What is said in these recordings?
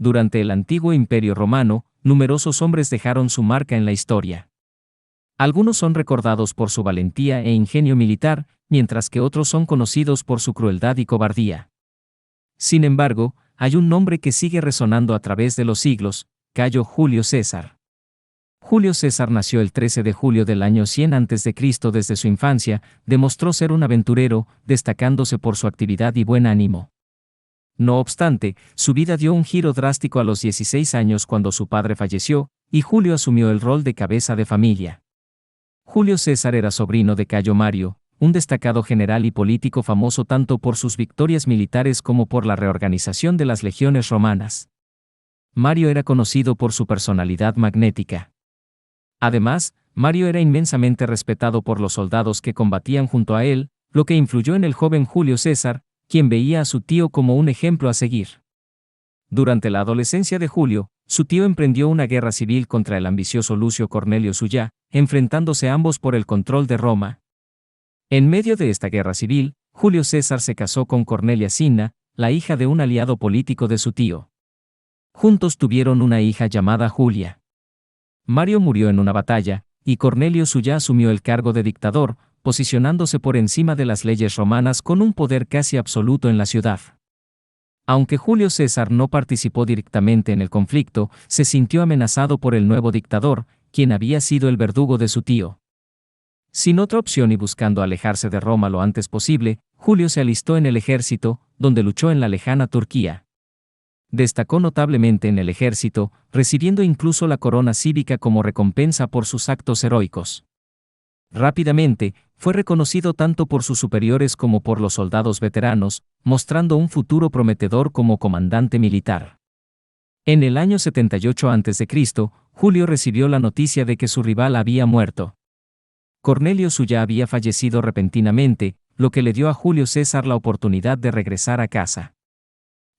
Durante el antiguo Imperio Romano, numerosos hombres dejaron su marca en la historia. Algunos son recordados por su valentía e ingenio militar, mientras que otros son conocidos por su crueldad y cobardía. Sin embargo, hay un nombre que sigue resonando a través de los siglos: Cayo Julio César. Julio César nació el 13 de julio del año 100 a.C. Desde su infancia, demostró ser un aventurero, destacándose por su actividad y buen ánimo. No obstante, su vida dio un giro drástico a los 16 años cuando su padre falleció, y Julio asumió el rol de cabeza de familia. Julio César era sobrino de Cayo Mario, un destacado general y político famoso tanto por sus victorias militares como por la reorganización de las legiones romanas. Mario era conocido por su personalidad magnética. Además, Mario era inmensamente respetado por los soldados que combatían junto a él, lo que influyó en el joven Julio César, quien veía a su tío como un ejemplo a seguir. Durante la adolescencia de Julio, su tío emprendió una guerra civil contra el ambicioso Lucio Cornelio Sulla, enfrentándose ambos por el control de Roma. En medio de esta guerra civil, Julio César se casó con Cornelia Cinna, la hija de un aliado político de su tío. Juntos tuvieron una hija llamada Julia. Mario murió en una batalla, y Cornelio Sulla asumió el cargo de dictador, posicionándose por encima de las leyes romanas con un poder casi absoluto en la ciudad. Aunque Julio César no participó directamente en el conflicto, se sintió amenazado por el nuevo dictador, quien había sido el verdugo de su tío. Sin otra opción y buscando alejarse de Roma lo antes posible, Julio se alistó en el ejército, donde luchó en la lejana Turquía. Destacó notablemente en el ejército, recibiendo incluso la corona cívica como recompensa por sus actos heroicos. Rápidamente, fue reconocido tanto por sus superiores como por los soldados veteranos, mostrando un futuro prometedor como comandante militar. En el año 78 a.C., Julio recibió la noticia de que su rival había muerto. Cornelio Sulla había fallecido repentinamente, lo que le dio a Julio César la oportunidad de regresar a casa.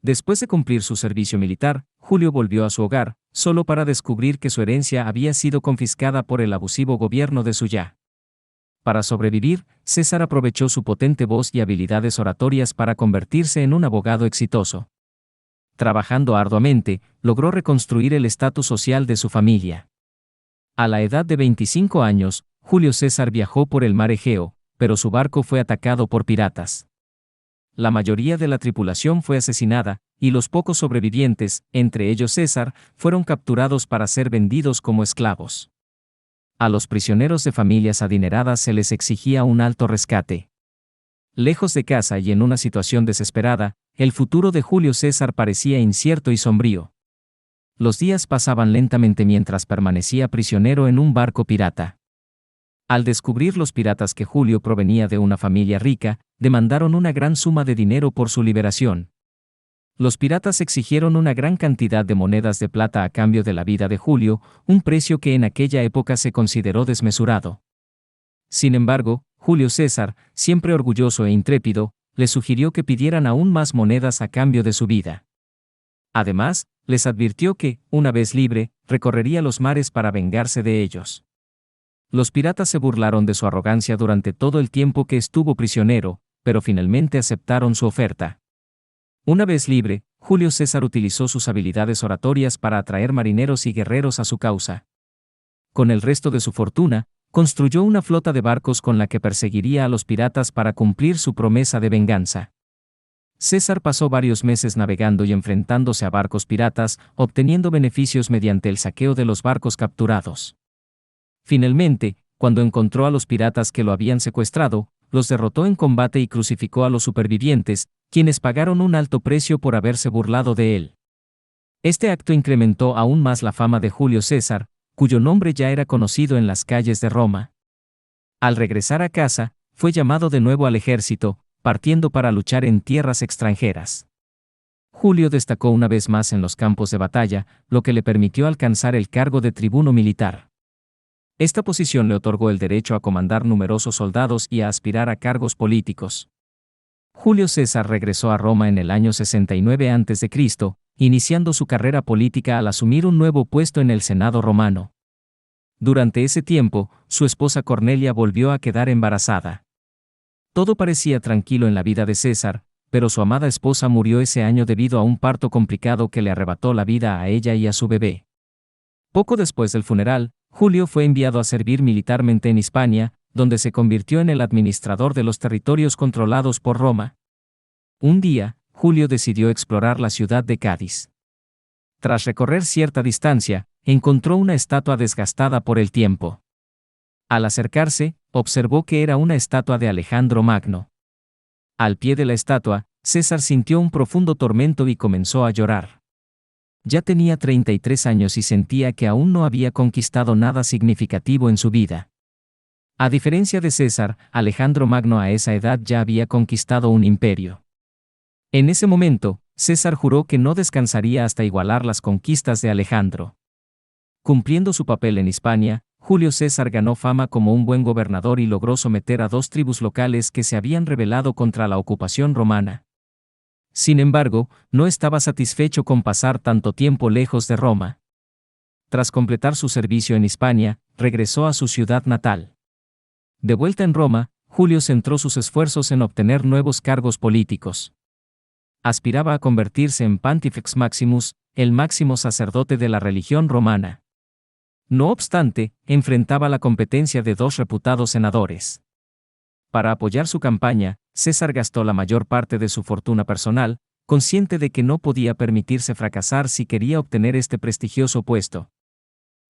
Después de cumplir su servicio militar, Julio volvió a su hogar, solo para descubrir que su herencia había sido confiscada por el abusivo gobierno de Sulla. Para sobrevivir, César aprovechó su potente voz y habilidades oratorias para convertirse en un abogado exitoso. Trabajando arduamente, logró reconstruir el estatus social de su familia. A la edad de 25 años, Julio César viajó por el mar Egeo, pero su barco fue atacado por piratas. La mayoría de la tripulación fue asesinada, y los pocos sobrevivientes, entre ellos César, fueron capturados para ser vendidos como esclavos. A los prisioneros de familias adineradas se les exigía un alto rescate. Lejos de casa y en una situación desesperada, el futuro de Julio César parecía incierto y sombrío. Los días pasaban lentamente mientras permanecía prisionero en un barco pirata. Al descubrir los piratas que Julio provenía de una familia rica, demandaron una gran suma de dinero por su liberación. Los piratas exigieron una gran cantidad de monedas de plata a cambio de la vida de Julio, un precio que en aquella época se consideró desmesurado. Sin embargo, Julio César, siempre orgulloso e intrépido, le sugirió que pidieran aún más monedas a cambio de su vida. Además, les advirtió que, una vez libre, recorrería los mares para vengarse de ellos. Los piratas se burlaron de su arrogancia durante todo el tiempo que estuvo prisionero, pero finalmente aceptaron su oferta. Una vez libre, Julio César utilizó sus habilidades oratorias para atraer marineros y guerreros a su causa. Con el resto de su fortuna, construyó una flota de barcos con la que perseguiría a los piratas para cumplir su promesa de venganza. César pasó varios meses navegando y enfrentándose a barcos piratas, obteniendo beneficios mediante el saqueo de los barcos capturados. Finalmente, cuando encontró a los piratas que lo habían secuestrado, los derrotó en combate y crucificó a los supervivientes, quienes pagaron un alto precio por haberse burlado de él. Este acto incrementó aún más la fama de Julio César, cuyo nombre ya era conocido en las calles de Roma. Al regresar a casa, fue llamado de nuevo al ejército, partiendo para luchar en tierras extranjeras. Julio destacó una vez más en los campos de batalla, lo que le permitió alcanzar el cargo de tribuno militar. Esta posición le otorgó el derecho a comandar numerosos soldados y a aspirar a cargos políticos. Julio César regresó a Roma en el año 69 a.C., iniciando su carrera política al asumir un nuevo puesto en el Senado romano. Durante ese tiempo, su esposa Cornelia volvió a quedar embarazada. Todo parecía tranquilo en la vida de César, pero su amada esposa murió ese año debido a un parto complicado que le arrebató la vida a ella y a su bebé. Poco después del funeral, Julio fue enviado a servir militarmente en Hispania, donde se convirtió en el administrador de los territorios controlados por Roma. Un día, Julio decidió explorar la ciudad de Cádiz. Tras recorrer cierta distancia, encontró una estatua desgastada por el tiempo. Al acercarse, observó que era una estatua de Alejandro Magno. Al pie de la estatua, César sintió un profundo tormento y comenzó a llorar. Ya tenía 33 años y sentía que aún no había conquistado nada significativo en su vida. A diferencia de César, Alejandro Magno a esa edad ya había conquistado un imperio. En ese momento, César juró que no descansaría hasta igualar las conquistas de Alejandro. Cumpliendo su papel en Hispania, Julio César ganó fama como un buen gobernador y logró someter a 2 tribus locales que se habían rebelado contra la ocupación romana. Sin embargo, no estaba satisfecho con pasar tanto tiempo lejos de Roma. Tras completar su servicio en Hispania, regresó a su ciudad natal. De vuelta en Roma, Julio centró sus esfuerzos en obtener nuevos cargos políticos. Aspiraba a convertirse en Pontifex Maximus, el máximo sacerdote de la religión romana. No obstante, enfrentaba la competencia de 2 reputados senadores. Para apoyar su campaña, César gastó la mayor parte de su fortuna personal, consciente de que no podía permitirse fracasar si quería obtener este prestigioso puesto.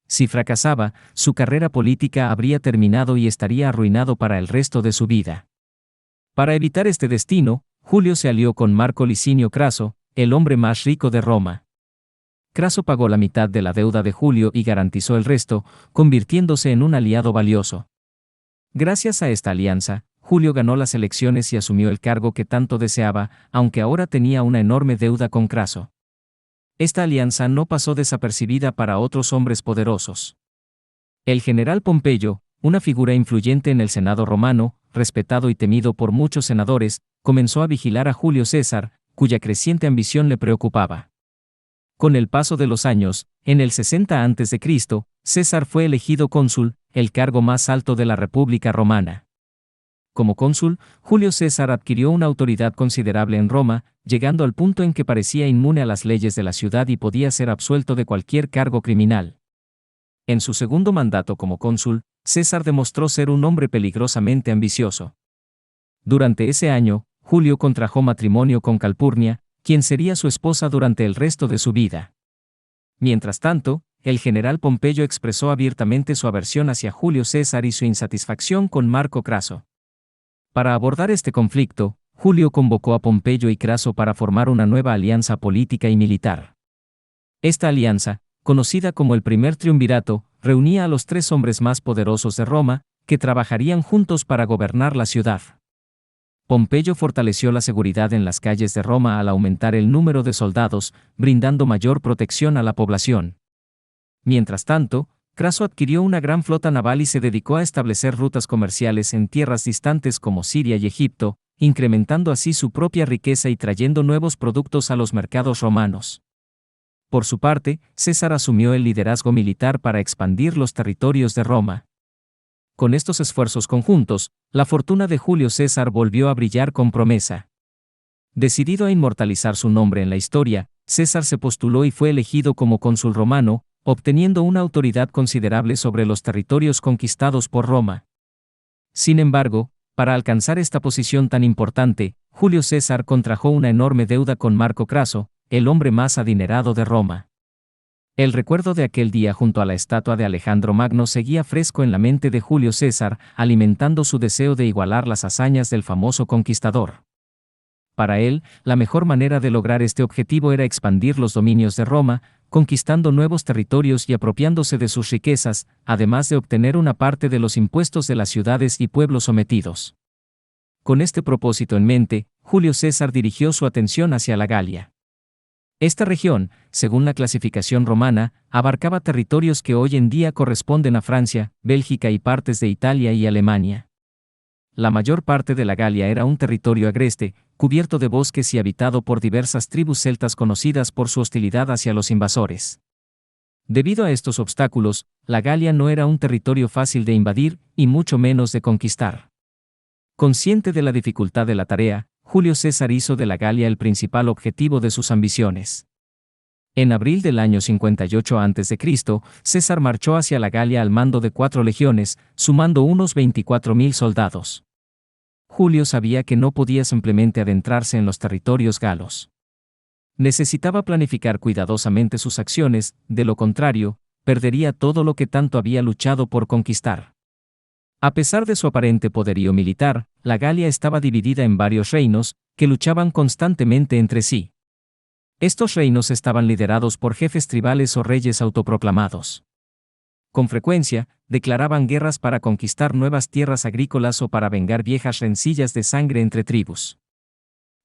Si fracasaba, su carrera política habría terminado y estaría arruinado para el resto de su vida. Para evitar este destino, Julio se alió con Marco Licinio Craso, el hombre más rico de Roma. Craso pagó la mitad de la deuda de Julio y garantizó el resto, convirtiéndose en un aliado valioso. Gracias a esta alianza, Julio ganó las elecciones y asumió el cargo que tanto deseaba, aunque ahora tenía una enorme deuda con Craso. Esta alianza no pasó desapercibida para otros hombres poderosos. El general Pompeyo, una figura influyente en el Senado romano, respetado y temido por muchos senadores, comenzó a vigilar a Julio César, cuya creciente ambición le preocupaba. Con el paso de los años, en el 60 a.C., César fue elegido cónsul, el cargo más alto de la República Romana. Como cónsul, Julio César adquirió una autoridad considerable en Roma, llegando al punto en que parecía inmune a las leyes de la ciudad y podía ser absuelto de cualquier cargo criminal. En su segundo mandato como cónsul, César demostró ser un hombre peligrosamente ambicioso. Durante ese año, Julio contrajo matrimonio con Calpurnia, quien sería su esposa durante el resto de su vida. Mientras tanto, el general Pompeyo expresó abiertamente su aversión hacia Julio César y su insatisfacción con Marco Craso. Para abordar este conflicto, Julio convocó a Pompeyo y Craso para formar una nueva alianza política y militar. Esta alianza, conocida como el primer triunvirato, reunía a los 3 hombres más poderosos de Roma, que trabajarían juntos para gobernar la ciudad. Pompeyo fortaleció la seguridad en las calles de Roma al aumentar el número de soldados, brindando mayor protección a la población. Mientras tanto, Craso adquirió una gran flota naval y se dedicó a establecer rutas comerciales en tierras distantes como Siria y Egipto, incrementando así su propia riqueza y trayendo nuevos productos a los mercados romanos. Por su parte, César asumió el liderazgo militar para expandir los territorios de Roma. Con estos esfuerzos conjuntos, la fortuna de Julio César volvió a brillar con promesa. Decidido a inmortalizar su nombre en la historia, César se postuló y fue elegido como cónsul romano, obteniendo una autoridad considerable sobre los territorios conquistados por Roma. Sin embargo, para alcanzar esta posición tan importante, Julio César contrajo una enorme deuda con Marco Craso, el hombre más adinerado de Roma. El recuerdo de aquel día junto a la estatua de Alejandro Magno seguía fresco en la mente de Julio César, alimentando su deseo de igualar las hazañas del famoso conquistador. Para él, la mejor manera de lograr este objetivo era expandir los dominios de Roma, conquistando nuevos territorios y apropiándose de sus riquezas, además de obtener una parte de los impuestos de las ciudades y pueblos sometidos. Con este propósito en mente, Julio César dirigió su atención hacia la Galia. Esta región, según la clasificación romana, abarcaba territorios que hoy en día corresponden a Francia, Bélgica y partes de Italia y Alemania. La mayor parte de la Galia era un territorio agreste, cubierto de bosques y habitado por diversas tribus celtas conocidas por su hostilidad hacia los invasores. Debido a estos obstáculos, la Galia no era un territorio fácil de invadir, y mucho menos de conquistar. Consciente de la dificultad de la tarea, Julio César hizo de la Galia el principal objetivo de sus ambiciones. En abril del año 58 a.C., César marchó hacia la Galia al mando de 4 legiones, sumando unos 24.000 soldados. Julio sabía que no podía simplemente adentrarse en los territorios galos. Necesitaba planificar cuidadosamente sus acciones, de lo contrario, perdería todo lo que tanto había luchado por conquistar. A pesar de su aparente poderío militar, la Galia estaba dividida en varios reinos, que luchaban constantemente entre sí. Estos reinos estaban liderados por jefes tribales o reyes autoproclamados. Con frecuencia, declaraban guerras para conquistar nuevas tierras agrícolas o para vengar viejas rencillas de sangre entre tribus.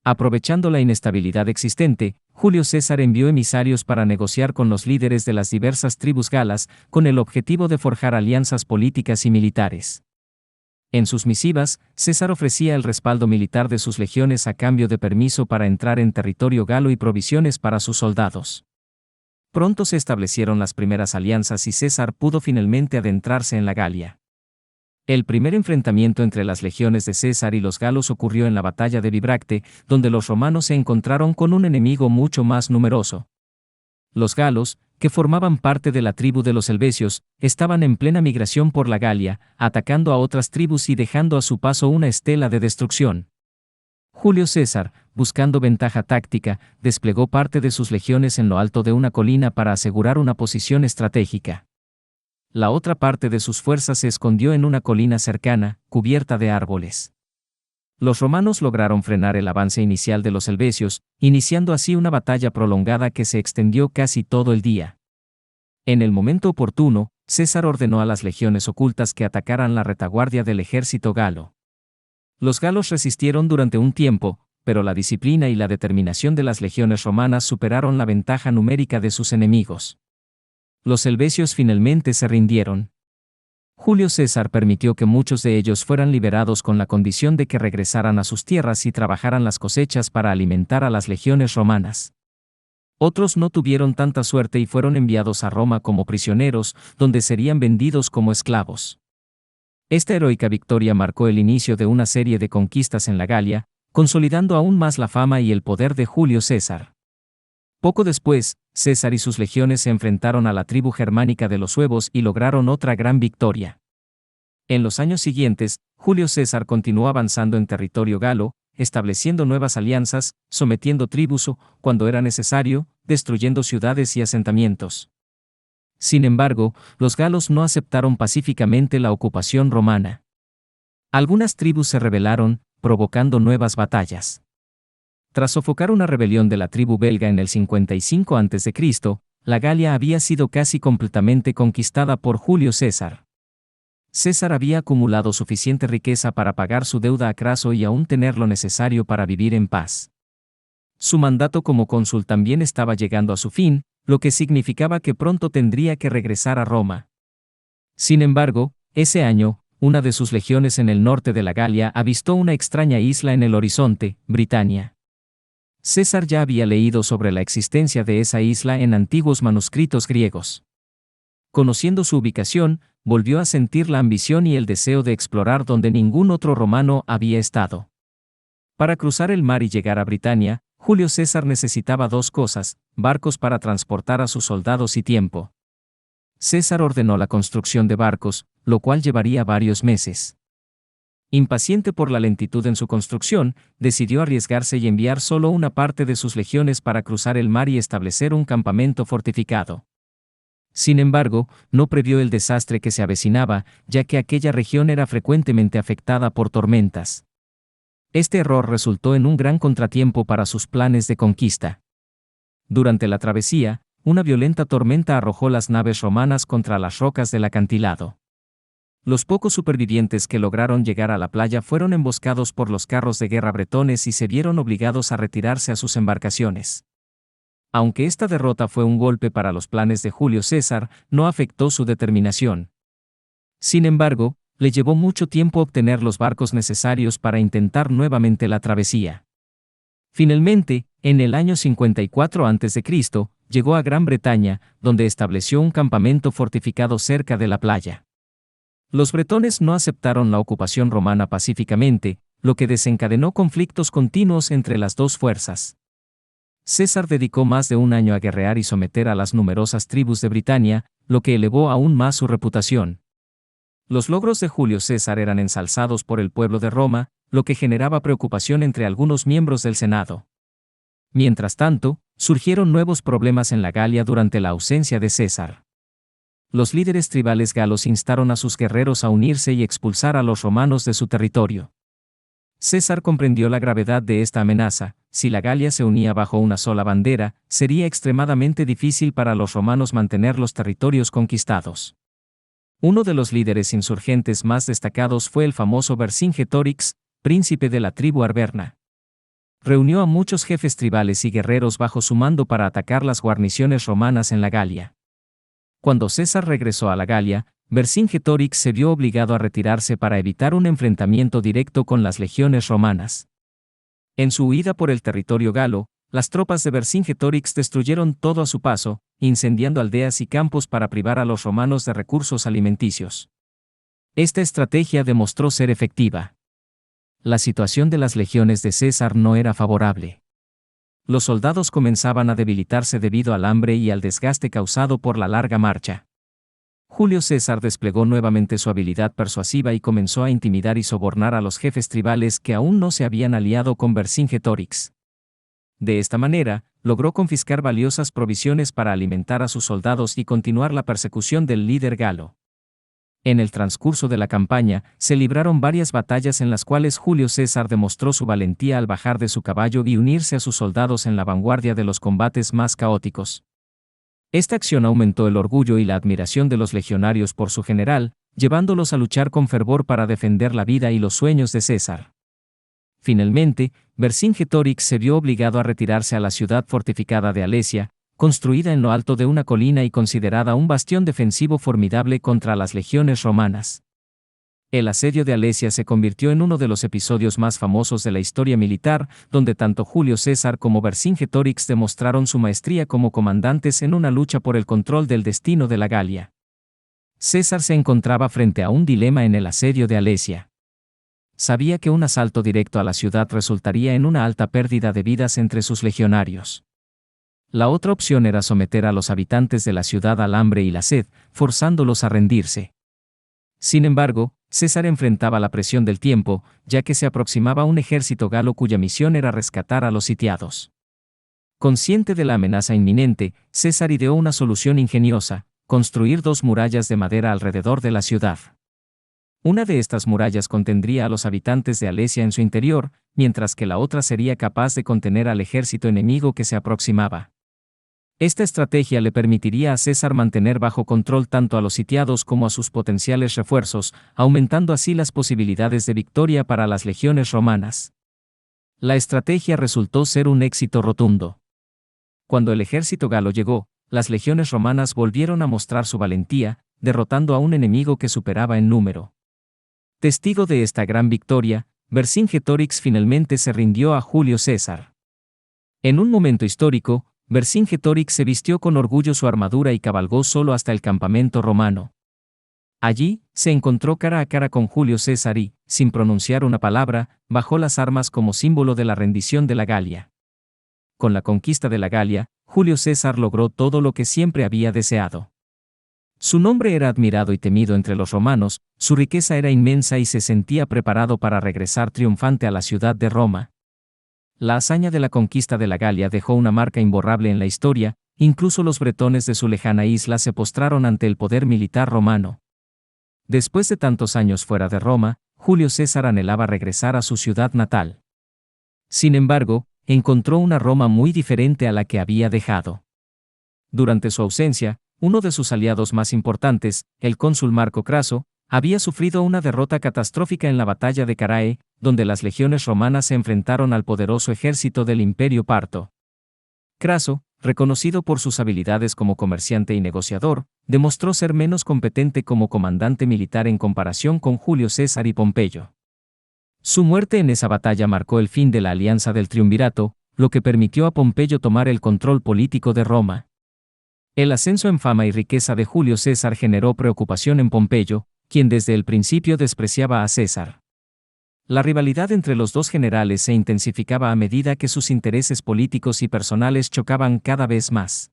Aprovechando la inestabilidad existente, Julio César envió emisarios para negociar con los líderes de las diversas tribus galas, con el objetivo de forjar alianzas políticas y militares. En sus misivas, César ofrecía el respaldo militar de sus legiones a cambio de permiso para entrar en territorio galo y provisiones para sus soldados. Pronto se establecieron las primeras alianzas y César pudo finalmente adentrarse en la Galia. El primer enfrentamiento entre las legiones de César y los galos ocurrió en la batalla de Bibracte, donde los romanos se encontraron con un enemigo mucho más numeroso. Los galos, que formaban parte de la tribu de los helvecios, estaban en plena migración por la Galia, atacando a otras tribus y dejando a su paso una estela de destrucción. Julio César, buscando ventaja táctica, desplegó parte de sus legiones en lo alto de una colina para asegurar una posición estratégica. La otra parte de sus fuerzas se escondió en una colina cercana, cubierta de árboles. Los romanos lograron frenar el avance inicial de los helvecios, iniciando así una batalla prolongada que se extendió casi todo el día. En el momento oportuno, César ordenó a las legiones ocultas que atacaran la retaguardia del ejército galo. Los galos resistieron durante un tiempo, pero la disciplina y la determinación de las legiones romanas superaron la ventaja numérica de sus enemigos. Los helvecios finalmente se rindieron. Julio César permitió que muchos de ellos fueran liberados con la condición de que regresaran a sus tierras y trabajaran las cosechas para alimentar a las legiones romanas. Otros no tuvieron tanta suerte y fueron enviados a Roma como prisioneros, donde serían vendidos como esclavos. Esta heroica victoria marcó el inicio de una serie de conquistas en la Galia, consolidando aún más la fama y el poder de Julio César. Poco después, César y sus legiones se enfrentaron a la tribu germánica de los suevos y lograron otra gran victoria. En los años siguientes, Julio César continuó avanzando en territorio galo, estableciendo nuevas alianzas, sometiendo tribus o, cuando era necesario, destruyendo ciudades y asentamientos. Sin embargo, los galos no aceptaron pacíficamente la ocupación romana. Algunas tribus se rebelaron, provocando nuevas batallas. Tras sofocar una rebelión de la tribu belga en el 55 a.C., la Galia había sido casi completamente conquistada por Julio César. César había acumulado suficiente riqueza para pagar su deuda a Craso y aún tener lo necesario para vivir en paz. Su mandato como cónsul también estaba llegando a su fin, lo que significaba que pronto tendría que regresar a Roma. Sin embargo, ese año, una de sus legiones en el norte de la Galia avistó una extraña isla en el horizonte, Britania. César ya había leído sobre la existencia de esa isla en antiguos manuscritos griegos. Conociendo su ubicación, volvió a sentir la ambición y el deseo de explorar donde ningún otro romano había estado. Para cruzar el mar y llegar a Britania, Julio César necesitaba 2 cosas: barcos para transportar a sus soldados y tiempo. César ordenó la construcción de barcos, lo cual llevaría varios meses. Impaciente por la lentitud en su construcción, decidió arriesgarse y enviar solo una parte de sus legiones para cruzar el mar y establecer un campamento fortificado. Sin embargo, no previó el desastre que se avecinaba, ya que aquella región era frecuentemente afectada por tormentas. Este error resultó en un gran contratiempo para sus planes de conquista. Durante la travesía, una violenta tormenta arrojó las naves romanas contra las rocas del acantilado. Los pocos supervivientes que lograron llegar a la playa fueron emboscados por los carros de guerra bretones y se vieron obligados a retirarse a sus embarcaciones. Aunque esta derrota fue un golpe para los planes de Julio César, no afectó su determinación. Sin embargo, le llevó mucho tiempo obtener los barcos necesarios para intentar nuevamente la travesía. Finalmente, en el año 54 a.C., llegó a Gran Bretaña, donde estableció un campamento fortificado cerca de la playa. Los bretones no aceptaron la ocupación romana pacíficamente, lo que desencadenó conflictos continuos entre las dos fuerzas. César dedicó más de un año a guerrear y someter a las numerosas tribus de Britania, lo que elevó aún más su reputación. Los logros de Julio César eran ensalzados por el pueblo de Roma, lo que generaba preocupación entre algunos miembros del Senado. Mientras tanto, surgieron nuevos problemas en la Galia durante la ausencia de César. Los líderes tribales galos instaron a sus guerreros a unirse y expulsar a los romanos de su territorio. César comprendió la gravedad de esta amenaza. Si la Galia se unía bajo una sola bandera, sería extremadamente difícil para los romanos mantener los territorios conquistados. Uno de los líderes insurgentes más destacados fue el famoso Vercingetorix, príncipe de la tribu arverna. Reunió a muchos jefes tribales y guerreros bajo su mando para atacar las guarniciones romanas en la Galia. Cuando César regresó a la Galia, Vercingetorix se vio obligado a retirarse para evitar un enfrentamiento directo con las legiones romanas. En su huida por el territorio galo, las tropas de Vercingetorix destruyeron todo a su paso, incendiando aldeas y campos para privar a los romanos de recursos alimenticios. Esta estrategia demostró ser efectiva. La situación de las legiones de César no era favorable. Los soldados comenzaban a debilitarse debido al hambre y al desgaste causado por la larga marcha. Julio César desplegó nuevamente su habilidad persuasiva y comenzó a intimidar y sobornar a los jefes tribales que aún no se habían aliado con Vercingetorix. De esta manera, logró confiscar valiosas provisiones para alimentar a sus soldados y continuar la persecución del líder galo. En el transcurso de la campaña, se libraron varias batallas en las cuales Julio César demostró su valentía al bajar de su caballo y unirse a sus soldados en la vanguardia de los combates más caóticos. Esta acción aumentó el orgullo y la admiración de los legionarios por su general, llevándolos a luchar con fervor para defender la vida y los sueños de César. Finalmente, Vercingetorix se vio obligado a retirarse a la ciudad fortificada de Alesia, construida en lo alto de una colina y considerada un bastión defensivo formidable contra las legiones romanas. El asedio de Alesia se convirtió en uno de los episodios más famosos de la historia militar, donde tanto Julio César como Vercingetorix demostraron su maestría como comandantes en una lucha por el control del destino de la Galia. César se encontraba frente a un dilema en el asedio de Alesia. Sabía que un asalto directo a la ciudad resultaría en una alta pérdida de vidas entre sus legionarios. La otra opción era someter a los habitantes de la ciudad al hambre y la sed, forzándolos a rendirse. Sin embargo, César enfrentaba la presión del tiempo, ya que se aproximaba un ejército galo cuya misión era rescatar a los sitiados. Consciente de la amenaza inminente, César ideó una solución ingeniosa: construir 2 murallas de madera alrededor de la ciudad. Una de estas murallas contendría a los habitantes de Alesia en su interior, mientras que la otra sería capaz de contener al ejército enemigo que se aproximaba. Esta estrategia le permitiría a César mantener bajo control tanto a los sitiados como a sus potenciales refuerzos, aumentando así las posibilidades de victoria para las legiones romanas. La estrategia resultó ser un éxito rotundo. Cuando el ejército galo llegó, las legiones romanas volvieron a mostrar su valentía, derrotando a un enemigo que superaba en número. Testigo de esta gran victoria, Vercingetorix finalmente se rindió a Julio César. En un momento histórico, Vercingetorix se vistió con orgullo su armadura y cabalgó solo hasta el campamento romano. Allí, se encontró cara a cara con Julio César y, sin pronunciar una palabra, bajó las armas como símbolo de la rendición de la Galia. Con la conquista de la Galia, Julio César logró todo lo que siempre había deseado. Su nombre era admirado y temido entre los romanos, su riqueza era inmensa y se sentía preparado para regresar triunfante a la ciudad de Roma. La hazaña de la conquista de la Galia dejó una marca imborrable en la historia, incluso los bretones de su lejana isla se postraron ante el poder militar romano. Después de tantos años fuera de Roma, Julio César anhelaba regresar a su ciudad natal. Sin embargo, encontró una Roma muy diferente a la que había dejado. Durante su ausencia, uno de sus aliados más importantes, el cónsul Marco Craso, había sufrido una derrota catastrófica en la batalla de Carae, donde las legiones romanas se enfrentaron al poderoso ejército del Imperio Parto. Craso, reconocido por sus habilidades como comerciante y negociador, demostró ser menos competente como comandante militar en comparación con Julio César y Pompeyo. Su muerte en esa batalla marcó el fin de la alianza del triunvirato, lo que permitió a Pompeyo tomar el control político de Roma. El ascenso en fama y riqueza de Julio César generó preocupación en Pompeyo, quien desde el principio despreciaba a César. La rivalidad entre los dos generales se intensificaba a medida que sus intereses políticos y personales chocaban cada vez más.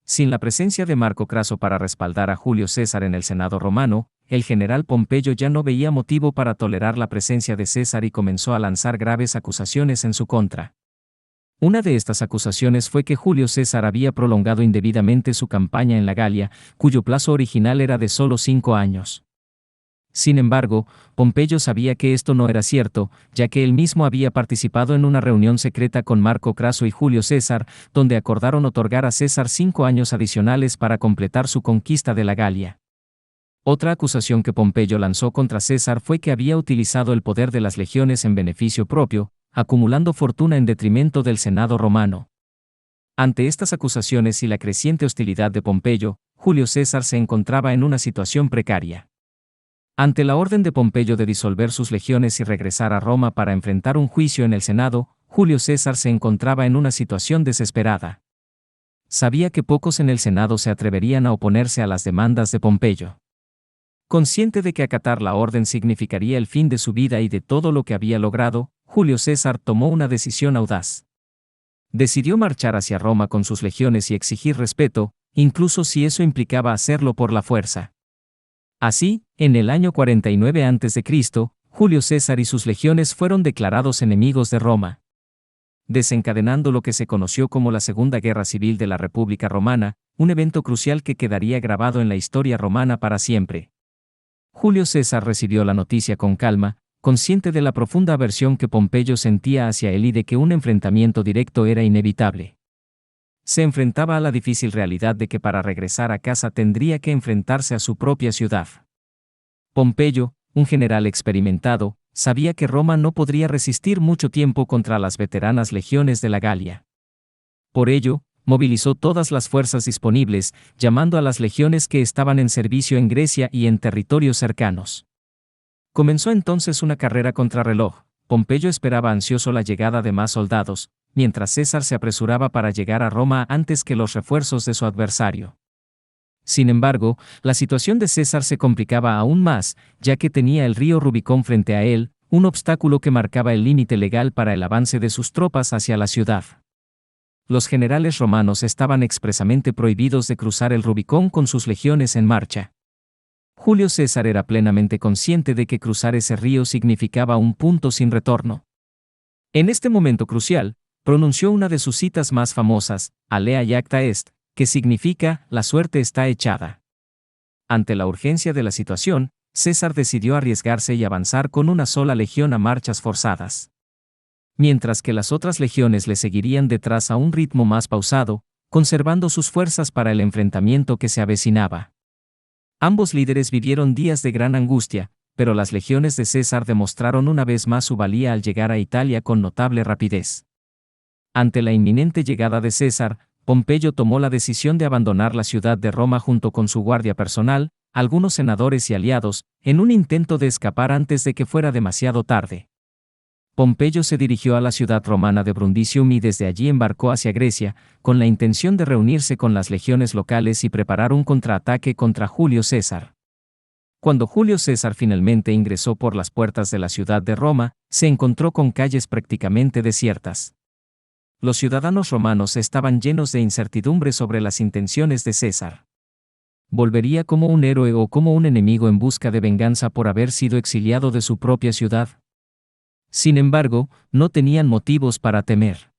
Sin la presencia de Marco Craso para respaldar a Julio César en el Senado romano, el general Pompeyo ya no veía motivo para tolerar la presencia de César y comenzó a lanzar graves acusaciones en su contra. Una de estas acusaciones fue que Julio César había prolongado indebidamente su campaña en la Galia, cuyo plazo original era de solo 5 años. Sin embargo, Pompeyo sabía que esto no era cierto, ya que él mismo había participado en una reunión secreta con Marco Craso y Julio César, donde acordaron otorgar a César 5 años adicionales para completar su conquista de la Galia. Otra acusación que Pompeyo lanzó contra César fue que había utilizado el poder de las legiones en beneficio propio, acumulando fortuna en detrimento del Senado romano. Ante estas acusaciones y la creciente hostilidad de Pompeyo, Julio César se encontraba en una situación precaria. Ante la orden de Pompeyo de disolver sus legiones y regresar a Roma para enfrentar un juicio en el Senado, Julio César se encontraba en una situación desesperada. Sabía que pocos en el Senado se atreverían a oponerse a las demandas de Pompeyo. Consciente de que acatar la orden significaría el fin de su vida y de todo lo que había logrado, Julio César tomó una decisión audaz. Decidió marchar hacia Roma con sus legiones y exigir respeto, incluso si eso implicaba hacerlo por la fuerza. Así, en el año 49 a.C., Julio César y sus legiones fueron declarados enemigos de Roma, desencadenando lo que se conoció como la Segunda Guerra Civil de la República Romana, un evento crucial que quedaría grabado en la historia romana para siempre. Julio César recibió la noticia con calma, consciente de la profunda aversión que Pompeyo sentía hacia él y de que un enfrentamiento directo era inevitable. Se enfrentaba a la difícil realidad de que para regresar a casa tendría que enfrentarse a su propia ciudad. Pompeyo, un general experimentado, sabía que Roma no podría resistir mucho tiempo contra las veteranas legiones de la Galia. Por ello, movilizó todas las fuerzas disponibles, llamando a las legiones que estaban en servicio en Grecia y en territorios cercanos. Comenzó entonces una carrera contrarreloj. Pompeyo esperaba ansioso la llegada de más soldados, mientras César se apresuraba para llegar a Roma antes que los refuerzos de su adversario. Sin embargo, la situación de César se complicaba aún más, ya que tenía el río Rubicón frente a él, un obstáculo que marcaba el límite legal para el avance de sus tropas hacia la ciudad. Los generales romanos estaban expresamente prohibidos de cruzar el Rubicón con sus legiones en marcha. Julio César era plenamente consciente de que cruzar ese río significaba un punto sin retorno. En este momento crucial, pronunció una de sus citas más famosas, Alea iacta est, que significa, la suerte está echada. Ante la urgencia de la situación, César decidió arriesgarse y avanzar con una sola legión a marchas forzadas. Mientras que las otras legiones le seguirían detrás a un ritmo más pausado, conservando sus fuerzas para el enfrentamiento que se avecinaba. Ambos líderes vivieron días de gran angustia, pero las legiones de César demostraron una vez más su valía al llegar a Italia con notable rapidez. Ante la inminente llegada de César, Pompeyo tomó la decisión de abandonar la ciudad de Roma junto con su guardia personal, algunos senadores y aliados, en un intento de escapar antes de que fuera demasiado tarde. Pompeyo se dirigió a la ciudad romana de Brundisium y desde allí embarcó hacia Grecia, con la intención de reunirse con las legiones locales y preparar un contraataque contra Julio César. Cuando Julio César finalmente ingresó por las puertas de la ciudad de Roma, se encontró con calles prácticamente desiertas. Los ciudadanos romanos estaban llenos de incertidumbre sobre las intenciones de César. ¿Volvería como un héroe o como un enemigo en busca de venganza por haber sido exiliado de su propia ciudad? Sin embargo, no tenían motivos para temer.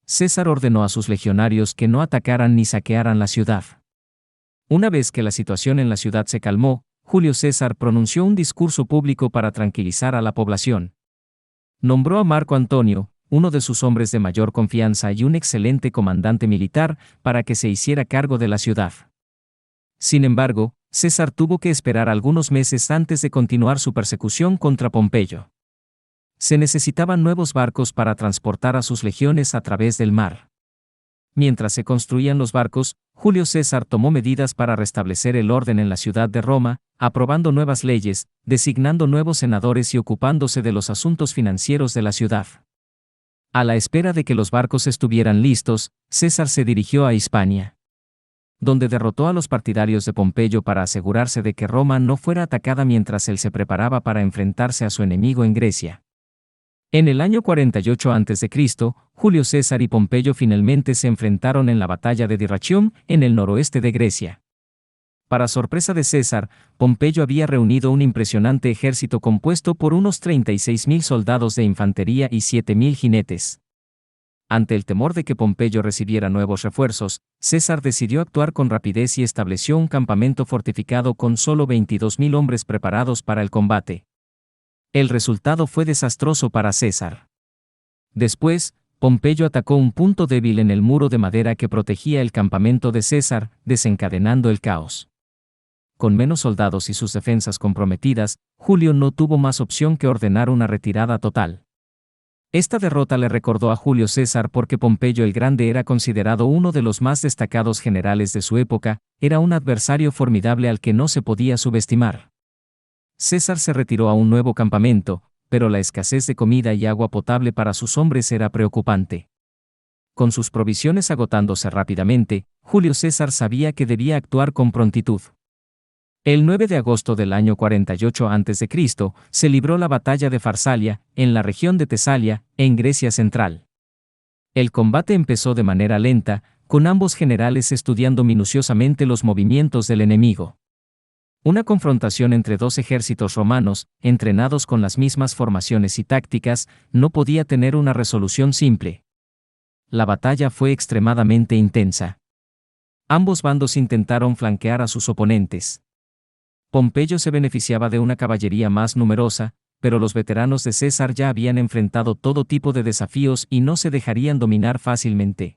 César ordenó a sus legionarios que no atacaran ni saquearan la ciudad. Una vez que la situación en la ciudad se calmó, Julio César pronunció un discurso público para tranquilizar a la población. Nombró a Marco Antonio, uno de sus hombres de mayor confianza y un excelente comandante militar, para que se hiciera cargo de la ciudad. Sin embargo, César tuvo que esperar algunos meses antes de continuar su persecución contra Pompeyo. Se necesitaban nuevos barcos para transportar a sus legiones a través del mar. Mientras se construían los barcos, Julio César tomó medidas para restablecer el orden en la ciudad de Roma, aprobando nuevas leyes, designando nuevos senadores y ocupándose de los asuntos financieros de la ciudad. A la espera de que los barcos estuvieran listos, César se dirigió a Hispania. donde derrotó a los partidarios de Pompeyo para asegurarse de que Roma no fuera atacada mientras él se preparaba para enfrentarse a su enemigo en Grecia. En el año 48 a.C., Julio César y Pompeyo finalmente se enfrentaron en la batalla de Dyrrhachium, en el noroeste de Grecia. Para sorpresa de César, Pompeyo había reunido un impresionante ejército compuesto por unos 36.000 soldados de infantería y 7.000 jinetes. Ante el temor de que Pompeyo recibiera nuevos refuerzos, César decidió actuar con rapidez y estableció un campamento fortificado con solo 22.000 hombres preparados para el combate. El resultado fue desastroso para César. Después, Pompeyo atacó un punto débil en el muro de madera que protegía el campamento de César, desencadenando el caos. Con menos soldados y sus defensas comprometidas, Julio no tuvo más opción que ordenar una retirada total. Esta derrota le recordó a Julio César porque Pompeyo el Grande era considerado uno de los más destacados generales de su época, era un adversario formidable al que no se podía subestimar. César se retiró a un nuevo campamento, pero la escasez de comida y agua potable para sus hombres era preocupante. Con sus provisiones agotándose rápidamente, Julio César sabía que debía actuar con prontitud. El 9 de agosto del año 48 a.C., se libró la batalla de Farsalia, en la región de Tesalia, en Grecia central. El combate empezó de manera lenta, con ambos generales estudiando minuciosamente los movimientos del enemigo. Una confrontación entre dos ejércitos romanos, entrenados con las mismas formaciones y tácticas, no podía tener una resolución simple. La batalla fue extremadamente intensa. Ambos bandos intentaron flanquear a sus oponentes. Pompeyo se beneficiaba de una caballería más numerosa, pero los veteranos de César ya habían enfrentado todo tipo de desafíos y no se dejarían dominar fácilmente.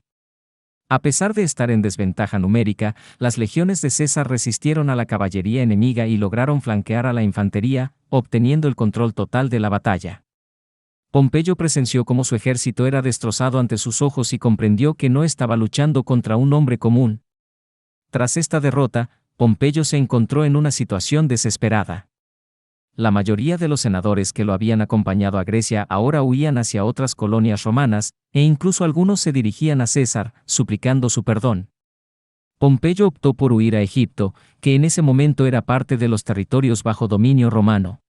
A pesar de estar en desventaja numérica, las legiones de César resistieron a la caballería enemiga y lograron flanquear a la infantería, obteniendo el control total de la batalla. Pompeyo presenció cómo su ejército era destrozado ante sus ojos y comprendió que no estaba luchando contra un hombre común. Tras esta derrota, Pompeyo se encontró en una situación desesperada. La mayoría de los senadores que lo habían acompañado a Grecia ahora huían hacia otras colonias romanas, e incluso algunos se dirigían a César, suplicando su perdón. Pompeyo optó por huir a Egipto, que en ese momento era parte de los territorios bajo dominio romano.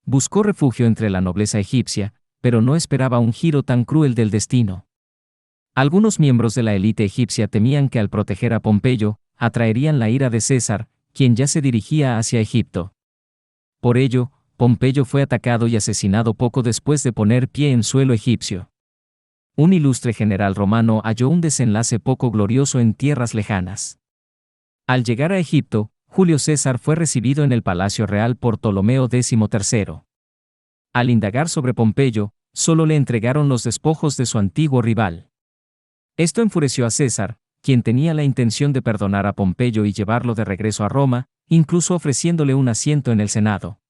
Buscó refugio entre la nobleza egipcia, pero no esperaba un giro tan cruel del destino. Algunos miembros de la élite egipcia temían que al proteger a Pompeyo, atraerían la ira de César, quien ya se dirigía hacia Egipto. Por ello, Pompeyo fue atacado y asesinado poco después de poner pie en suelo egipcio. Un ilustre general romano halló un desenlace poco glorioso en tierras lejanas. Al llegar a Egipto, Julio César fue recibido en el Palacio Real por Ptolomeo XIII. Al indagar sobre Pompeyo, solo le entregaron los despojos de su antiguo rival. Esto enfureció a César, quien tenía la intención de perdonar a Pompeyo y llevarlo de regreso a Roma, incluso ofreciéndole un asiento en el Senado.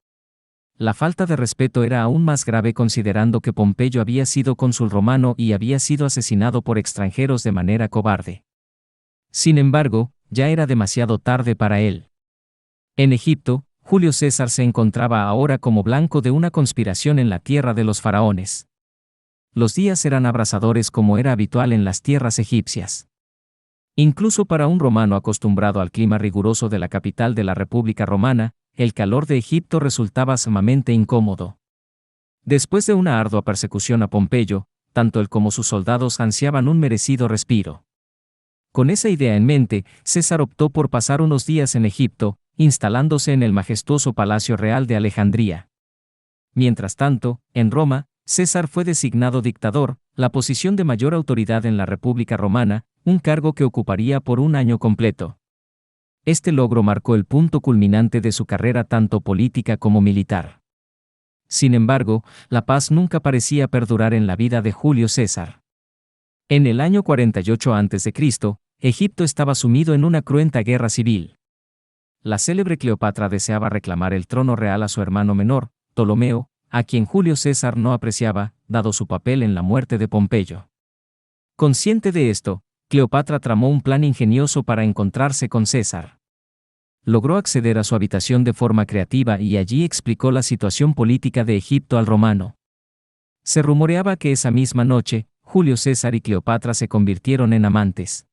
La falta de respeto era aún más grave considerando que Pompeyo había sido cónsul romano y había sido asesinado por extranjeros de manera cobarde. Sin embargo, ya era demasiado tarde para él. En Egipto, Julio César se encontraba ahora como blanco de una conspiración en la tierra de los faraones. Los días eran abrasadores como era habitual en las tierras egipcias. Incluso para un romano acostumbrado al clima riguroso de la capital de la República Romana, el calor de Egipto resultaba sumamente incómodo. Después de una ardua persecución a Pompeyo, tanto él como sus soldados ansiaban un merecido respiro. Con esa idea en mente, César optó por pasar unos días en Egipto, instalándose en el majestuoso Palacio Real de Alejandría. Mientras tanto, en Roma, César fue designado dictador, la posición de mayor autoridad en la República Romana, un cargo que ocuparía por un año completo. Este logro marcó el punto culminante de su carrera tanto política como militar. Sin embargo, la paz nunca parecía perdurar en la vida de Julio César. En el año 48 a.C., Egipto estaba sumido en una cruenta guerra civil. La célebre Cleopatra deseaba reclamar el trono real a su hermano menor, Ptolomeo, a quien Julio César no apreciaba, dado su papel en la muerte de Pompeyo. Consciente de esto, Cleopatra tramó un plan ingenioso para encontrarse con César. Logró acceder a su habitación de forma creativa y allí explicó la situación política de Egipto al romano. Se rumoreaba que esa misma noche, Julio César y Cleopatra se convirtieron en amantes.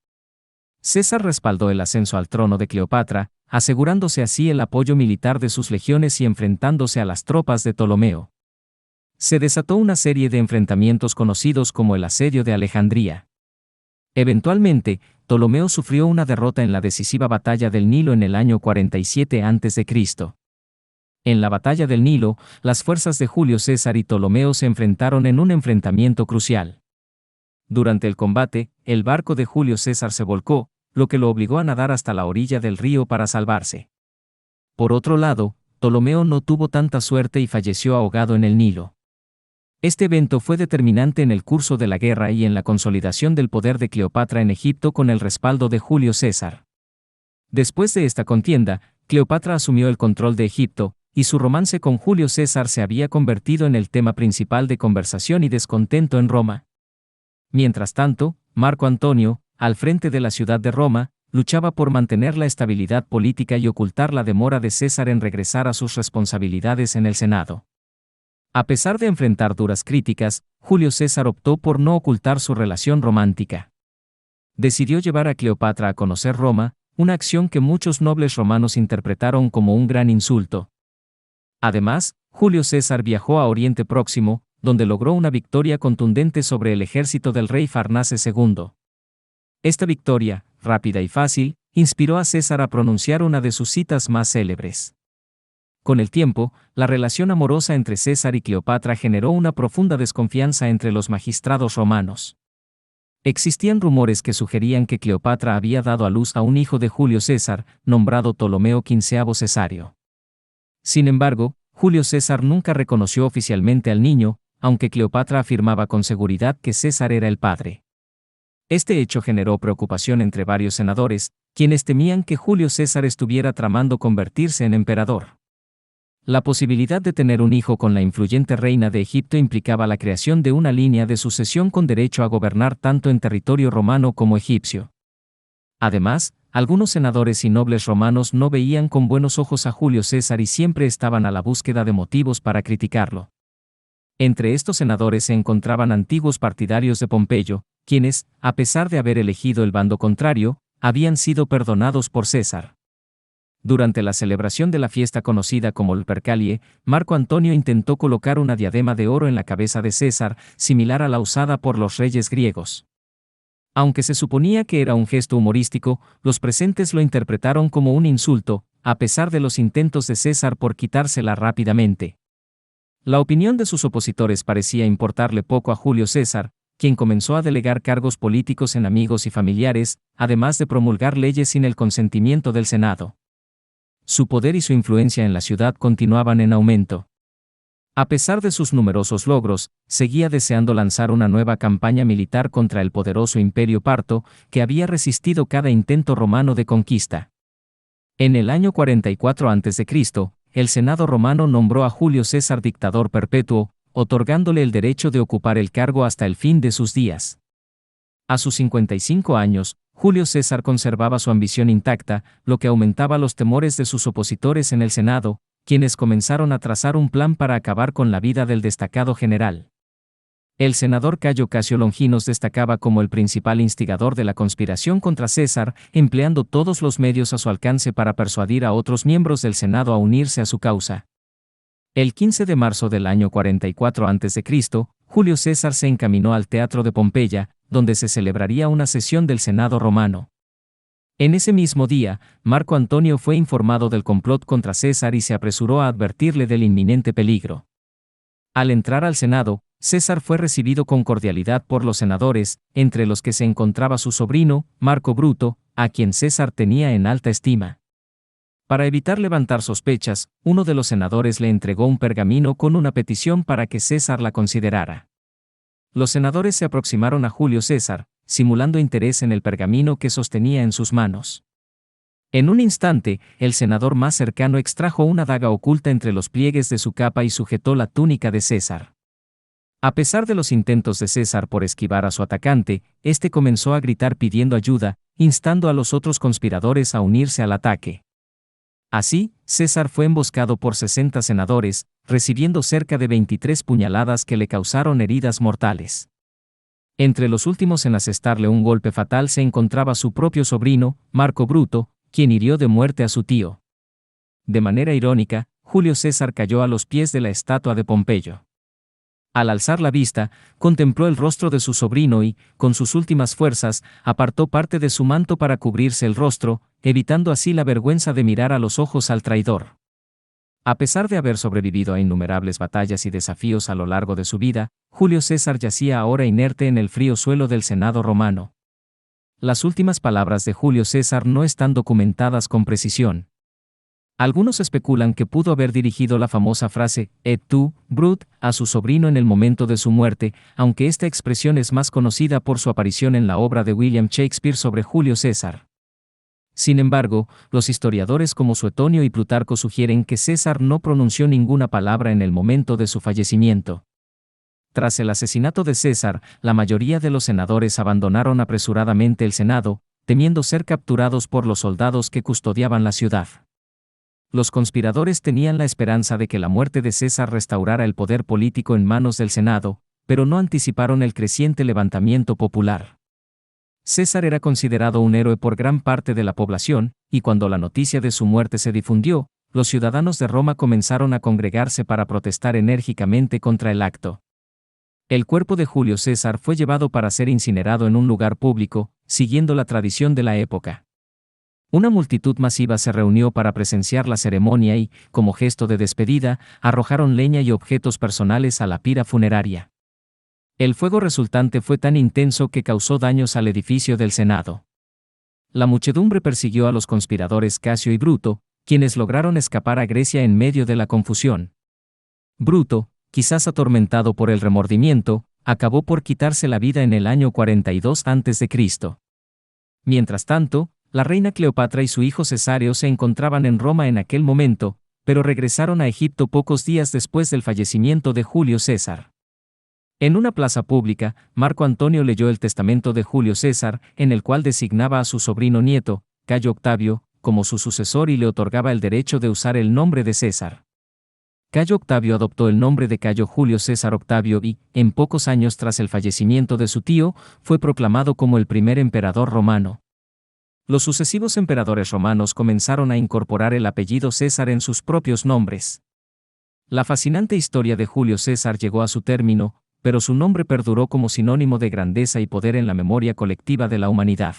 César respaldó el ascenso al trono de Cleopatra, asegurándose así el apoyo militar de sus legiones y enfrentándose a las tropas de Ptolomeo. Se desató una serie de enfrentamientos conocidos como el Asedio de Alejandría. Eventualmente, Ptolomeo sufrió una derrota en la decisiva batalla del Nilo en el año 47 a.C. En la batalla del Nilo, las fuerzas de Julio César y Ptolomeo se enfrentaron en un enfrentamiento crucial. Durante el combate, el barco de Julio César se volcó, lo que lo obligó a nadar hasta la orilla del río para salvarse. Por otro lado, Ptolomeo no tuvo tanta suerte y falleció ahogado en el Nilo. Este evento fue determinante en el curso de la guerra y en la consolidación del poder de Cleopatra en Egipto con el respaldo de Julio César. Después de esta contienda, Cleopatra asumió el control de Egipto, y su romance con Julio César se había convertido en el tema principal de conversación y descontento en Roma. Mientras tanto, Marco Antonio, al frente de la ciudad de Roma, luchaba por mantener la estabilidad política y ocultar la demora de César en regresar a sus responsabilidades en el Senado. A pesar de enfrentar duras críticas, Julio César optó por no ocultar su relación romántica. Decidió llevar a Cleopatra a conocer Roma, una acción que muchos nobles romanos interpretaron como un gran insulto. Además, Julio César viajó a Oriente Próximo, donde logró una victoria contundente sobre el ejército del rey Farnaces II. Esta victoria, rápida y fácil, inspiró a César a pronunciar una de sus citas más célebres. Con el tiempo, la relación amorosa entre César y Cleopatra generó una profunda desconfianza entre los magistrados romanos. Existían rumores que sugerían que Cleopatra había dado a luz a un hijo de Julio César, nombrado Ptolomeo XV Cesario. Sin embargo, Julio César nunca reconoció oficialmente al niño, aunque Cleopatra afirmaba con seguridad que César era el padre. Este hecho generó preocupación entre varios senadores, quienes temían que Julio César estuviera tramando convertirse en emperador. La posibilidad de tener un hijo con la influyente reina de Egipto implicaba la creación de una línea de sucesión con derecho a gobernar tanto en territorio romano como egipcio. Además, algunos senadores y nobles romanos no veían con buenos ojos a Julio César y siempre estaban a la búsqueda de motivos para criticarlo. Entre estos senadores se encontraban antiguos partidarios de Pompeyo, quienes, a pesar de haber elegido el bando contrario, habían sido perdonados por César. Durante la celebración de la fiesta conocida como Lupercalie, Marco Antonio intentó colocar una diadema de oro en la cabeza de César, similar a la usada por los reyes griegos. Aunque se suponía que era un gesto humorístico, los presentes lo interpretaron como un insulto, a pesar de los intentos de César por quitársela rápidamente. La opinión de sus opositores parecía importarle poco a Julio César, quien comenzó a delegar cargos políticos en amigos y familiares, además de promulgar leyes sin el consentimiento del Senado. Su poder y su influencia en la ciudad continuaban en aumento. A pesar de sus numerosos logros, seguía deseando lanzar una nueva campaña militar contra el poderoso Imperio Parto, que había resistido cada intento romano de conquista. En el año 44 a.C., el Senado romano nombró a Julio César dictador perpetuo, otorgándole el derecho de ocupar el cargo hasta el fin de sus días. A sus 55 años, Julio César conservaba su ambición intacta, lo que aumentaba los temores de sus opositores en el Senado, quienes comenzaron a trazar un plan para acabar con la vida del destacado general. El senador Cayo Casio Longinos destacaba como el principal instigador de la conspiración contra César, empleando todos los medios a su alcance para persuadir a otros miembros del Senado a unirse a su causa. El 15 de marzo del año 44 a.C., Julio César se encaminó al Teatro de Pompeya, donde se celebraría una sesión del Senado romano. En ese mismo día, Marco Antonio fue informado del complot contra César y se apresuró a advertirle del inminente peligro. Al entrar al Senado, César fue recibido con cordialidad por los senadores, entre los que se encontraba su sobrino, Marco Bruto, a quien César tenía en alta estima. Para evitar levantar sospechas, uno de los senadores le entregó un pergamino con una petición para que César la considerara. Los senadores se aproximaron a Julio César, simulando interés en el pergamino que sostenía en sus manos. En un instante, el senador más cercano extrajo una daga oculta entre los pliegues de su capa y sujetó la túnica de César. A pesar de los intentos de César por esquivar a su atacante, este comenzó a gritar pidiendo ayuda, instando a los otros conspiradores a unirse al ataque. Así, César fue emboscado por 60 senadores, recibiendo cerca de 23 puñaladas que le causaron heridas mortales. Entre los últimos en asestarle un golpe fatal se encontraba su propio sobrino, Marco Bruto, quien hirió de muerte a su tío. De manera irónica, Julio César cayó a los pies de la estatua de Pompeyo. Al alzar la vista, contempló el rostro de su sobrino y, con sus últimas fuerzas, apartó parte de su manto para cubrirse el rostro, evitando así la vergüenza de mirar a los ojos al traidor. A pesar de haber sobrevivido a innumerables batallas y desafíos a lo largo de su vida, Julio César yacía ahora inerte en el frío suelo del Senado romano. Las últimas palabras de Julio César no están documentadas con precisión. Algunos especulan que pudo haber dirigido la famosa frase «Et tu, Brut» a su sobrino en el momento de su muerte, aunque esta expresión es más conocida por su aparición en la obra de William Shakespeare sobre Julio César. Sin embargo, los historiadores como Suetonio y Plutarco sugieren que César no pronunció ninguna palabra en el momento de su fallecimiento. Tras el asesinato de César, la mayoría de los senadores abandonaron apresuradamente el Senado, temiendo ser capturados por los soldados que custodiaban la ciudad. Los conspiradores tenían la esperanza de que la muerte de César restaurara el poder político en manos del Senado, pero no anticiparon el creciente levantamiento popular. César era considerado un héroe por gran parte de la población, y cuando la noticia de su muerte se difundió, los ciudadanos de Roma comenzaron a congregarse para protestar enérgicamente contra el acto. El cuerpo de Julio César fue llevado para ser incinerado en un lugar público, siguiendo la tradición de la época. Una multitud masiva se reunió para presenciar la ceremonia y, como gesto de despedida, arrojaron leña y objetos personales a la pira funeraria. El fuego resultante fue tan intenso que causó daños al edificio del Senado. La muchedumbre persiguió a los conspiradores Casio y Bruto, quienes lograron escapar a Grecia en medio de la confusión. Bruto, quizás atormentado por el remordimiento, acabó por quitarse la vida en el año 42 a.C. Mientras tanto, la reina Cleopatra y su hijo Cesáreo se encontraban en Roma en aquel momento, pero regresaron a Egipto pocos días después del fallecimiento de Julio César. En una plaza pública, Marco Antonio leyó el testamento de Julio César, en el cual designaba a su sobrino nieto, Cayo Octavio, como su sucesor y le otorgaba el derecho de usar el nombre de César. Cayo Octavio adoptó el nombre de Cayo Julio César Octavio y, en pocos años tras el fallecimiento de su tío, fue proclamado como el primer emperador romano. Los sucesivos emperadores romanos comenzaron a incorporar el apellido César en sus propios nombres. La fascinante historia de Julio César llegó a su término, pero su nombre perduró como sinónimo de grandeza y poder en la memoria colectiva de la humanidad.